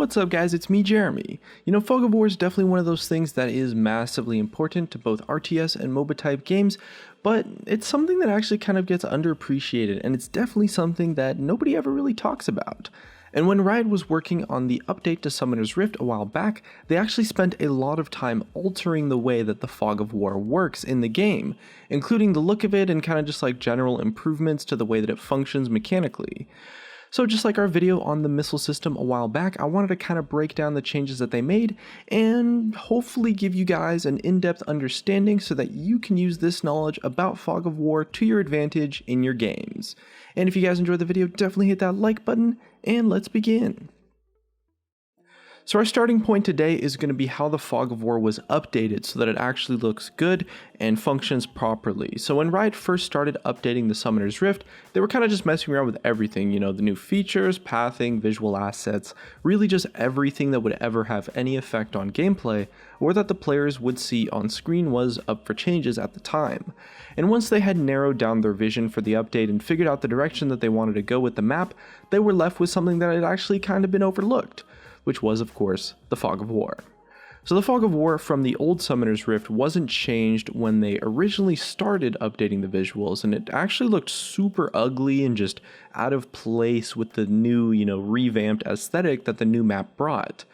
What's up guys, it's me Jeremy. Fog of War is definitely one of those things that is massively important to both RTS and MOBA type games, but it's something that actually kind of gets underappreciated, and it's definitely something that nobody ever really talks about. And when Riot was working on the update to Summoner's Rift a while back, they actually spent a lot of time altering the way that the Fog of War works in the game, including the look of it and kind of just like general improvements to the way that it functions mechanically. So just like our video on the missile system a while back, I wanted to kind of break down the changes that they made and hopefully give you guys an in-depth understanding so that you can use this knowledge about Fog of War to your advantage in your games. And if you guys enjoyed the video, definitely hit that like button and let's begin. So our starting point today is going to be how the Fog of War was updated so that it actually looks good and functions properly. So when Riot first started updating the Summoner's Rift, they were kind of just messing around with everything, the new features, pathing, visual assets, really just everything that would ever have any effect on gameplay or that the players would see on screen was up for changes at the time. And once they had narrowed down their vision for the update and figured out the direction that they wanted to go with the map, they were left with something that had actually kind of been overlooked, which was, of course, the Fog of War. So the Fog of War from the old Summoner's Rift wasn't changed when they originally started updating the visuals, and it actually looked super ugly and just out of place with the new, revamped aesthetic that the new map brought.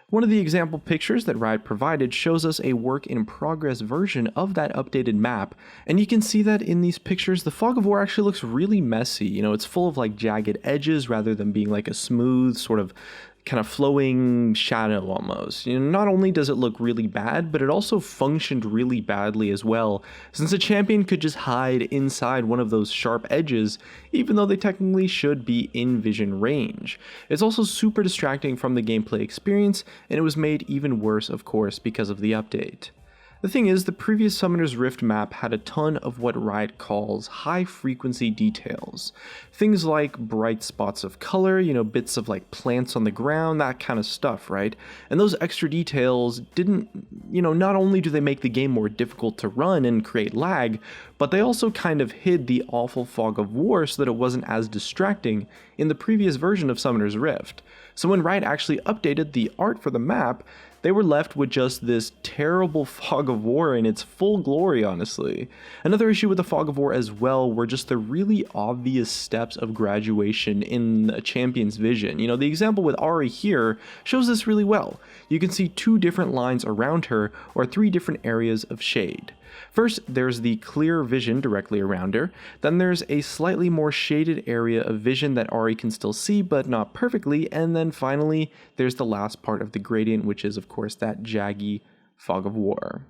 One of the example pictures that Riot provided shows us a work-in-progress version of that updated map, and you can see that in these pictures the Fog of War actually looks really messy. It's full of like jagged edges rather than being like a smooth sort of kind of flowing shadow almost. Not only does it look really bad, but it also functioned really badly as well, since a champion could just hide inside one of those sharp edges, even though they technically should be in vision range. It's also super distracting from the gameplay experience, and it was made even worse, of course, because of the update. The thing is, the previous Summoner's Rift map had a ton of what Riot calls high-frequency details. Things like bright spots of color, bits of like plants on the ground, that kind of stuff, right? And those extra details didn't, not only do they make the game more difficult to run and create lag, but they also kind of hid the awful Fog of War so that it wasn't as distracting in the previous version of Summoner's Rift. So when Riot actually updated the art for the map, they were left with just this terrible Fog of War in its full glory, honestly. Another issue with the Fog of War as well were just the really obvious steps of graduation in a champion's vision. The example with Ahri here shows this really well. You can see two different lines around her, or three different areas of shade. First, there's the clear vision directly around her, then there's a slightly more shaded area of vision that Ahri can still see but not perfectly, and then finally there's the last part of the gradient, which is of course that jaggy Fog of War.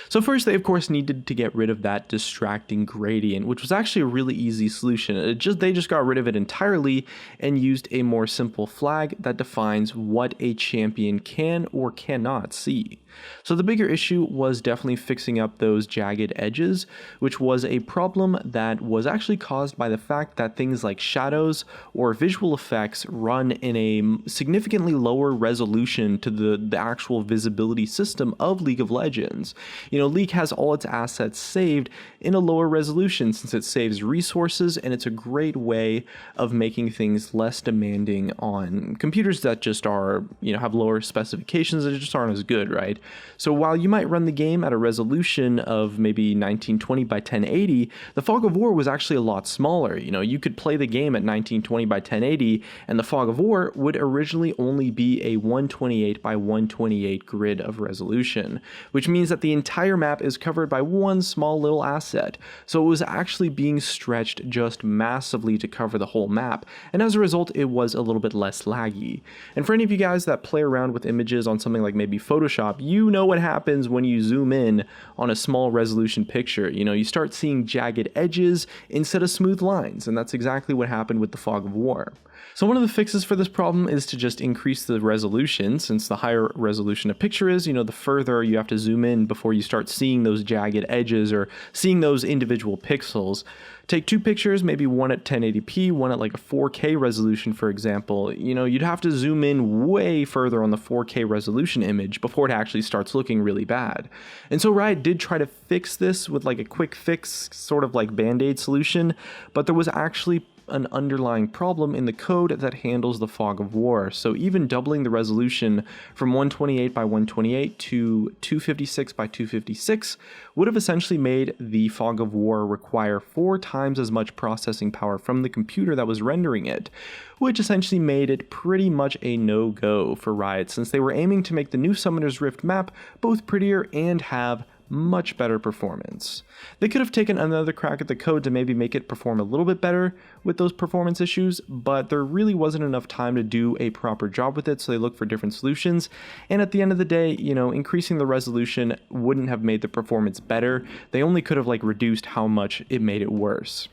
So first they of course needed to get rid of that distracting gradient, which was actually a really easy solution. They just got rid of it entirely and used a more simple flag that defines what a champion can or cannot see. So the bigger issue was definitely fixing up those jagged edges, which was a problem that was actually caused by the fact that things like shadows or visual effects run in a significantly lower resolution to the actual visibility system of League of Legends. League has all its assets saved in a lower resolution since it saves resources, and it's a great way of making things less demanding on computers that just are, have lower specifications that just aren't as good, right? So while you might run the game at a resolution of maybe 1920 by 1080, the Fog of War was actually a lot smaller. You could play the game at 1920 by 1080, and the Fog of War would originally only be a 128 by 128 grid of resolution, which means that the entire map is covered by one small little asset. So it was actually being stretched just massively to cover the whole map, and as a result it was a little bit less laggy. And for any of you guys that play around with images on something like maybe Photoshop, you know what happens when you zoom in on a small resolution picture. You start seeing jagged edges instead of smooth lines, and that's exactly what happened with the Fog of War. So one of the fixes for this problem is to just increase the resolution, since the higher resolution a picture is, the further you have to zoom in before you start seeing those jagged edges or seeing those individual pixels. Take two pictures, maybe one at 1080p, one at like a 4K resolution, for example. You'd have to zoom in way further on the 4K resolution image before it actually starts looking really bad. And so Riot did try to fix this with like a quick fix, sort of like band-aid solution, but there was actually an underlying problem in the code that handles the fog of war. So even doubling the resolution from 128 by 128 to 256 by 256 would have essentially made the fog of war require 4 times as much processing power from the computer that was rendering it, which essentially made it pretty much a no-go for Riot, since they were aiming to make the new Summoner's Rift map both prettier and have much better performance. They could have taken another crack at the code to maybe make it perform a little bit better with those performance issues, but there really wasn't enough time to do a proper job with it, so they looked for different solutions. And at the end of the day, increasing the resolution wouldn't have made the performance better. They only could have reduced how much it made it worse.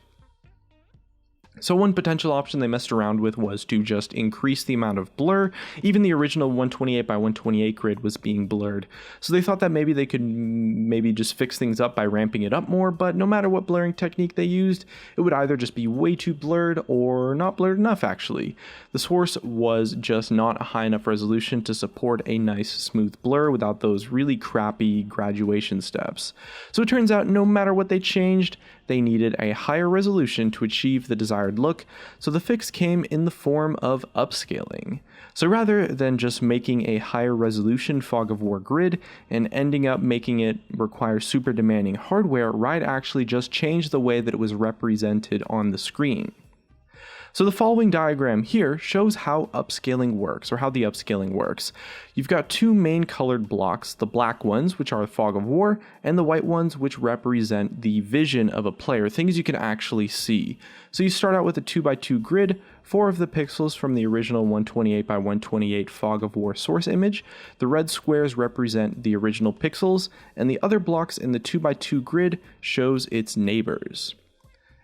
So one potential option they messed around with was to just increase the amount of blur. Even the original 128 by 128 grid was being blurred. So they thought that maybe they could just fix things up by ramping it up more, but no matter what blurring technique they used, it would either just be way too blurred or not blurred enough actually. The source was just not a high enough resolution to support a nice smooth blur without those really crappy graduation steps. So it turns out no matter what they changed, they needed a higher resolution to achieve the desired look, so the fix came in the form of upscaling. So rather than just making a higher resolution fog of war grid and ending up making it require super demanding hardware, Riot actually just changed the way that it was represented on the screen. So the following diagram here shows how upscaling works, or how the upscaling works. You've got 2 main colored blocks, the black ones, which are the fog of war, and the white ones, which represent the vision of a player, things you can actually see. So you start out with a 2x2 grid, 4 of the pixels from the original 128 by 128 fog of war source image. The red squares represent the original pixels, and the other blocks in the 2x2 grid shows its neighbors.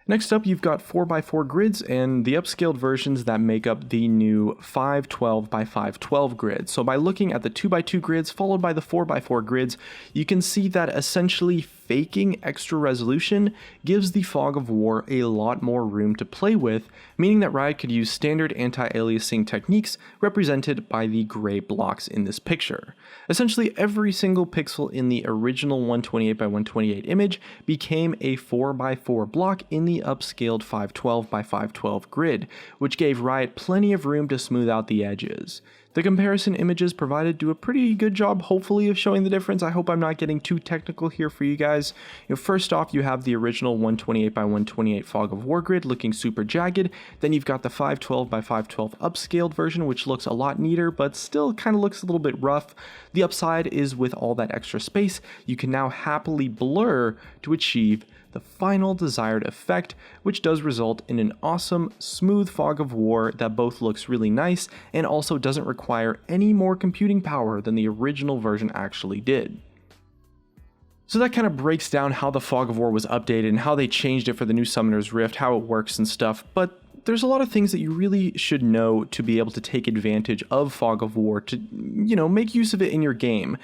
Next up, you've got 4x4 grids and the upscaled versions that make up the new 512 by 512 grid. So by looking at the 2x2 grids followed by the 4x4 grids, you can see that essentially faking extra resolution gives the fog of war a lot more room to play with, meaning that Riot could use standard anti-aliasing techniques represented by the gray blocks in this picture. Essentially, every single pixel in the original 128 by 128 image became a 4x4 block in the upscaled 512 by 512 grid, which gave Riot plenty of room to smooth out the edges. The comparison images provided do a pretty good job, hopefully, of showing the difference. I hope I'm not getting too technical here for you guys. First off, you have the original 128 by 128 fog of war grid looking super jagged. Then you've got the 512 by 512 upscaled version, which looks a lot neater, but still kind of looks a little bit rough. The upside is with all that extra space, you can now happily blur to achieve the final desired effect, which does result in an awesome, smooth fog of war that both looks really nice and also doesn't require any more computing power than the original version actually did. So that kind of breaks down how the fog of war was updated and how they changed it for the new Summoner's Rift, how it works and stuff, but there's a lot of things that you really should know to be able to take advantage of fog of war to, make use of it in your game.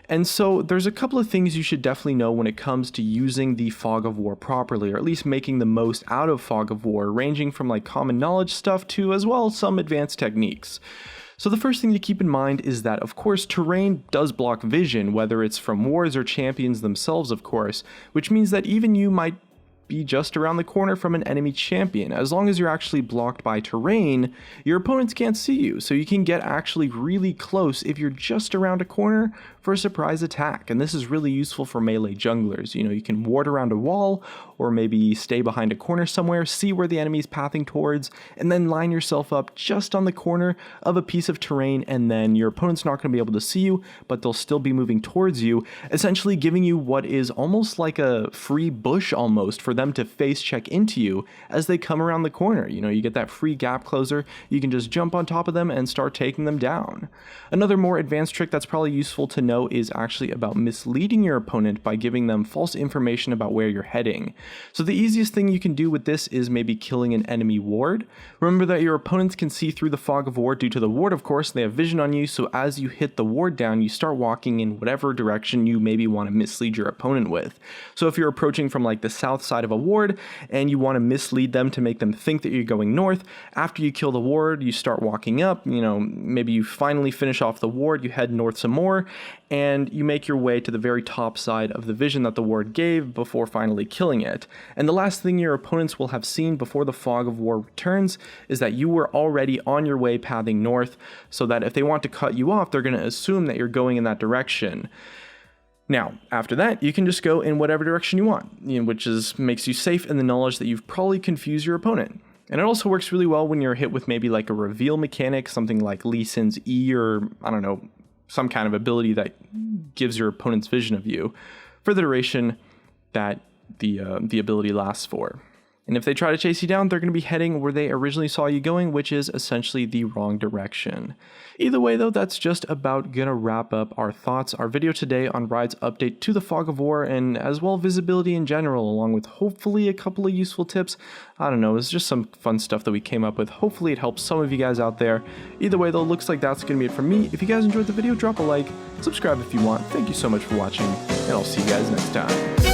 And so there's a couple of things you should definitely know when it comes to using the fog of war properly, or at least making the most out of fog of war, ranging from common knowledge stuff to as well some advanced techniques. So the first thing to keep in mind is that, of course, terrain does block vision, whether it's from wards or champions themselves, of course, which means that even you might be just around the corner from an enemy champion. As long as you're actually blocked by terrain, your opponents can't see you, so you can get actually really close if you're just around a corner for a surprise attack. And this is really useful for melee junglers. You can ward around a wall, or maybe stay behind a corner somewhere, see where the enemy's pathing towards, and then line yourself up just on the corner of a piece of terrain, and then your opponent's not going to be able to see you, but they'll still be moving towards you, essentially giving you what is almost like a free bush almost for them to face check into you as they come around the corner. You get that free gap closer, you can just jump on top of them and start taking them down. Another more advanced trick that's probably useful to know is actually about misleading your opponent by giving them false information about where you're heading. So the easiest thing you can do with this is maybe killing an enemy ward. Remember that your opponents can see through the fog of war due to the ward, of course, they have vision on you, so as you hit the ward down, you start walking in whatever direction you maybe want to mislead your opponent with. So if you're approaching from the south side of a ward and you want to mislead them to make them think that you're going north, after you kill the ward, you start walking up, maybe you finally finish off the ward, you head north some more, and you make your way to the very top side of the vision that the ward gave before finally killing it. And the last thing your opponents will have seen before the fog of war returns is that you were already on your way pathing north, so that if they want to cut you off, they're going to assume that you're going in that direction. Now, after that, you can just go in whatever direction you want, which makes you safe in the knowledge that you've probably confused your opponent. And it also works really well when you're hit with maybe like a reveal mechanic, something like Lee Sin's E, or I don't know, some kind of ability that gives your opponent's vision of you for the duration that the ability lasts for. And if they try to chase you down, they're going to be heading where they originally saw you going, which is essentially the wrong direction. Either way, though, that's just about going to wrap up our thoughts, our video today on Riot's update to the Fog of War, and as well visibility in general, along with hopefully a couple of useful tips. I don't know, it's just some fun stuff that we came up with. Hopefully it helps some of you guys out there. Either way, though, looks like that's going to be it from me. If you guys enjoyed the video, drop a like, subscribe if you want. Thank you so much for watching, and I'll see you guys next time.